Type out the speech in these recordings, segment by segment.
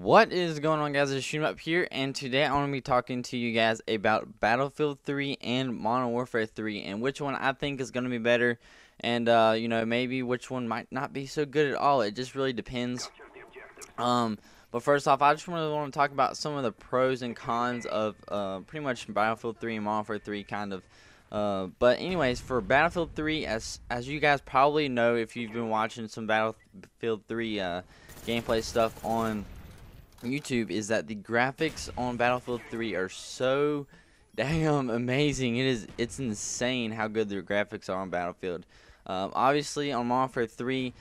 What is going on, guys? It's Shoot 'em Up here, and today I want to be talking to you guys about Battlefield 3 and Modern Warfare 3 and which one I think is going to be better, and maybe which one might not be so good at all. It just really depends. But first off, I just really want to talk about some of the pros and cons of pretty much Battlefield 3 and Modern Warfare 3 kind of. But anyways, for Battlefield 3, as you guys probably know if you've been watching some Battlefield 3 gameplay stuff on YouTube, is that the graphics on Battlefield 3 are so damn amazing. It's insane how good the graphics are on Battlefield. Obviously on Modern Warfare 3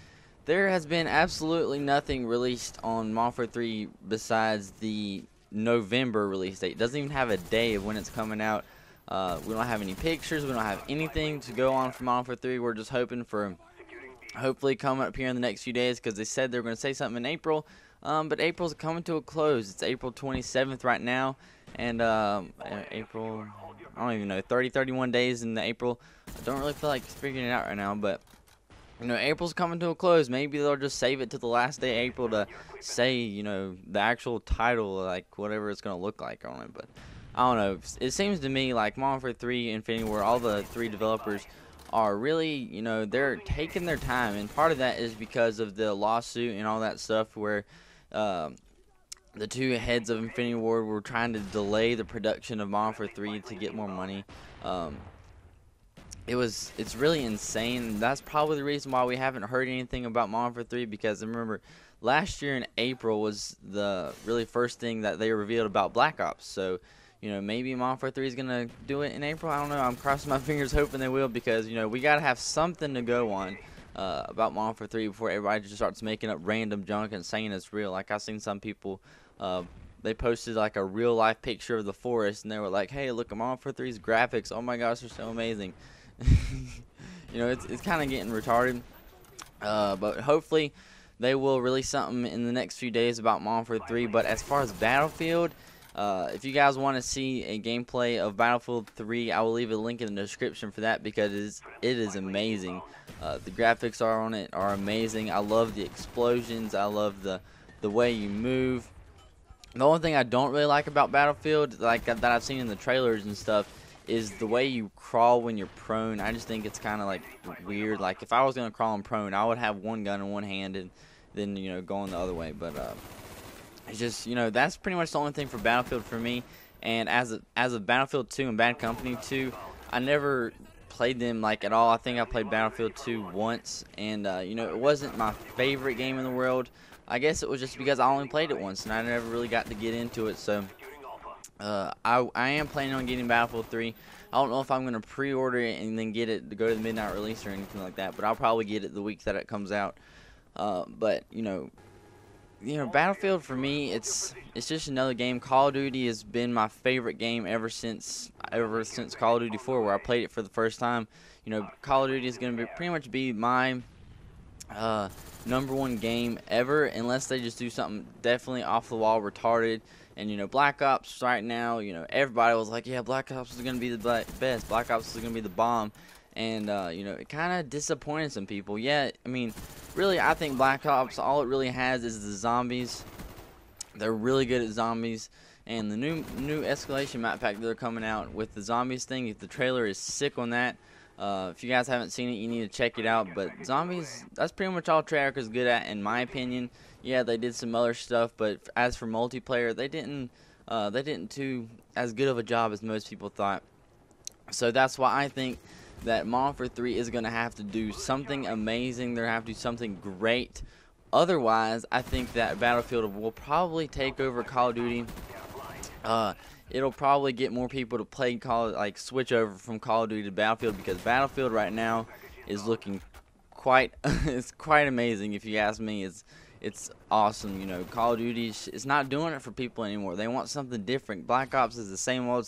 there has been absolutely nothing released on Modern Warfare 3 besides the November release date. It doesn't even have a day of when it's coming out. We don't have any pictures, we don't have anything to go on for Modern Warfare 3. We're just hoping for hopefully coming up here in the next few days, because they said they were going to say something in April. But April's coming to a close. It's April 27th right now, and April, I don't even know, 31 days in April. I don't really feel like figuring it out right now, but April's coming to a close. Maybe they'll just save it to the last day of April to say, the actual title, like whatever it's gonna look like on it. But I don't know. It seems to me like Modern Warfare 3, Infinity Ward, all the three developers are really, they're taking their time, and part of that is because of the lawsuit and all that stuff where the two heads of Infinity Ward were trying to delay the production of Modern Warfare 3 to get more money. It's really insane. That's probably the reason why we haven't heard anything about Modern Warfare 3, because remember last year in April was the really first thing that they revealed about Black Ops. So maybe Modern Warfare 3 is gonna do it in April. I don't know. I'm crossing my fingers hoping they will, because we gotta have something to go on about Modern Warfare 3 before everybody just starts making up random junk and saying it's real. Like, I've seen some people, they posted like a real life picture of the forest, and they were like, hey, look at Modern Warfare 3's graphics, oh my gosh, they're so amazing. It's kind of getting retarded, but hopefully they will release something in the next few days about Modern Warfare 3. But as far as Battlefield, if you guys want to see a gameplay of Battlefield 3, I will leave a link in the description for that, because it is amazing. The graphics on it are amazing. I love the explosions. I love the way you move. The only thing I don't really like about Battlefield, like that I've seen in the trailers and stuff, is the way you crawl when you're prone. I just think it's kind of like weird. Like, if I was gonna crawl and prone, I would have one gun in one hand and then going the other way. But it's just that's pretty much the only thing for Battlefield for me. And as a Battlefield 2 and Bad Company 2, I never played them like at all. I think I played Battlefield 2 once, and it wasn't my favorite game in the world. I guess it was just because I only played it once and I never really got to get into it. So I am planning on getting Battlefield 3. I don't know if I'm going to pre-order it and then get it to go to the midnight release or anything like that, but I'll probably get it the week that it comes out. But Battlefield for me, it's just another game. Call of Duty has been my favorite game ever since Call of Duty 4, where I played it for the first time. Call of Duty is going to pretty much be my #1 game ever, unless they just do something definitely off the wall retarded. And Black Ops right now, everybody was like, yeah, Black Ops is gonna be the best, Black Ops is gonna be the bomb. And it kind of disappointed some people. Yeah, I mean, really, I think Black Ops, all it really has is the zombies. They're really good at zombies. And the new escalation map pack they're coming out with the zombies thing, the trailer is sick on that. If you guys haven't seen it, you need to check it out. But zombies, that's pretty much all Treyarch is good at, in my opinion. Yeah, they did some other stuff, but as for multiplayer, they didn't do as good of a job as most people thought. So that's why I think that Modern Warfare 3 is going to have to do something amazing. They're going to have to do something great. Otherwise, I think that Battlefield will probably take over Call of Duty. It'll probably get more people to play switch over from Call of Duty to Battlefield, because Battlefield right now is looking it's quite amazing. If you ask me, it's awesome. Call of Duty is not doing it for people anymore. They want something different. Black Ops is the same old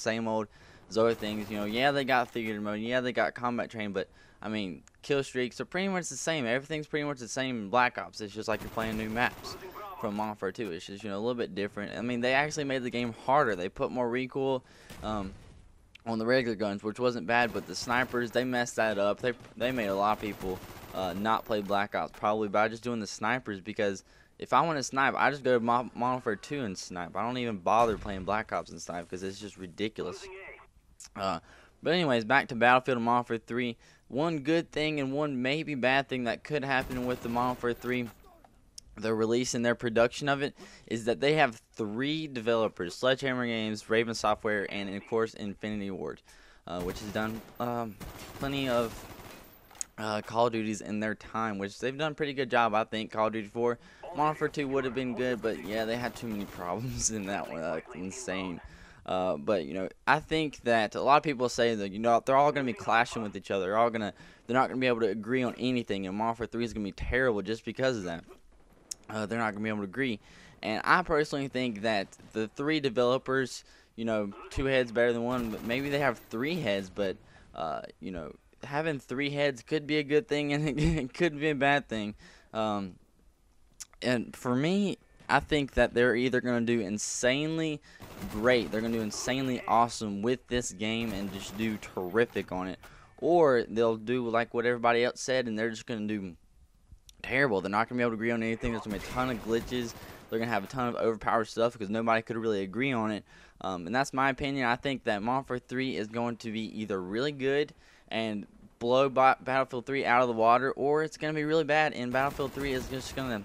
as other things. Yeah, they got theater mode, yeah, they got combat train, but I mean, kill streaks are pretty much the same. Everything's pretty much the same in Black Ops. It's just like you're playing new maps from Modern Warfare 2. It's just a little bit different. I mean, they actually made the game harder. They put more recoil on the regular guns, which wasn't bad, but the snipers, they messed that up. They made a lot of people not play Black Ops, probably by just doing the snipers, because if I want to snipe, I just go to Modern Warfare 2 and snipe. I don't even bother playing Black Ops and snipe because it's just ridiculous. Uh, but anyways, back to Battlefield and Modern Warfare 3. One good thing and one maybe bad thing that could happen with the Modern Warfare 3, their release and their production of it, is that they have 3 developers: Sledgehammer Games, Raven Software, and of course Infinity Ward, which has done plenty of Call of Duties in their time, which they've done a pretty good job, I think. Call of Duty 4, Modern Warfare 2 would have been good, but yeah, they had too many problems in that one, like insane. But you know, I think that a lot of people say that, you know, they're all gonna be clashing with each other. They're not gonna be able to agree on anything, and Modern Warfare 3 is gonna be terrible just because of that. They're not gonna be able to agree, and I personally think that the 3 developers, you know, 2 heads better than 1, but maybe they have 3 heads, but you know, having 3 heads could be a good thing and it could be a bad thing. And for me, I think that they're either going to do insanely great, they're going to do insanely awesome with this game and just do terrific on it, or they'll do like what everybody else said and they're just going to do terrible. They're not going to be able to agree on anything. There's going to be a ton of glitches. They're going to have a ton of overpowered stuff because nobody could really agree on it. And that's my opinion. I think that Modern Warfare 3 is going to be either really good and blow Battlefield 3 out of the water, or it's going to be really bad and Battlefield 3 is just going to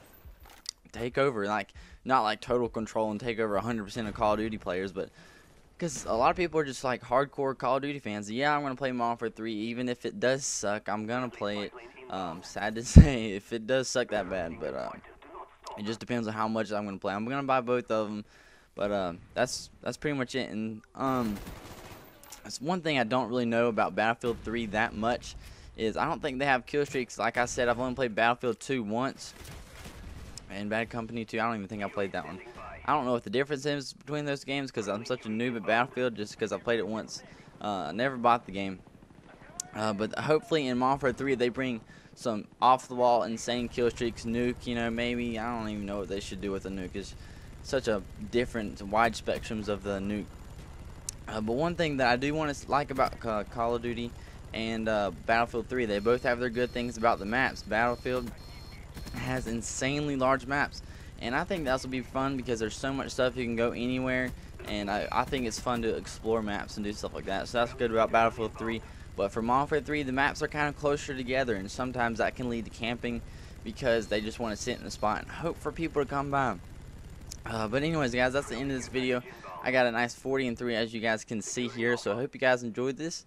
take over, like not like total control and take over 100% of Call of Duty players, but because a lot of people are just like hardcore Call of Duty fans. Yeah, I'm going to play Modern Warfare 3 even if it does suck. I'm going to play it. Sad to say, if it does suck that bad, but it just depends on how much I'm going to play. I'm going to buy both of them, but that's pretty much it. And that's one thing I don't really know about Battlefield 3 that much, is I don't think they have kill streaks. Like I said, I've only played Battlefield 2 once, and Bad Company 2, I don't even think I played that one. I don't know what the difference is between those games because I'm such a noob at Battlefield just because I played it once. I never bought the game. But hopefully in Modern Warfare 3 they bring some off-the-wall insane kill streaks, nuke, you know, maybe. I don't even know what they should do with a nuke. It's such a different, wide spectrums of the nuke. But one thing that I do want to like about Call of Duty and Battlefield 3, they both have their good things about the maps. Battlefield has insanely large maps, and I think that'll be fun because there's so much stuff, you can go anywhere, and I think it's fun to explore maps and do stuff like that. So that's good about Battlefield 3. But for Modern Warfare 3, the maps are kind of closer together, and sometimes that can lead to camping because they just want to sit in a spot and hope for people to come by. But anyways, guys, that's the end of this video. I got a nice 40-3 as you guys can see here, so I hope you guys enjoyed this.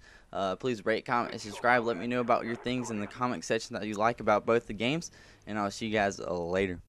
Please rate, comment, and subscribe. Let me know about your things in the comment section that you like about both the games, and I'll see you guys later.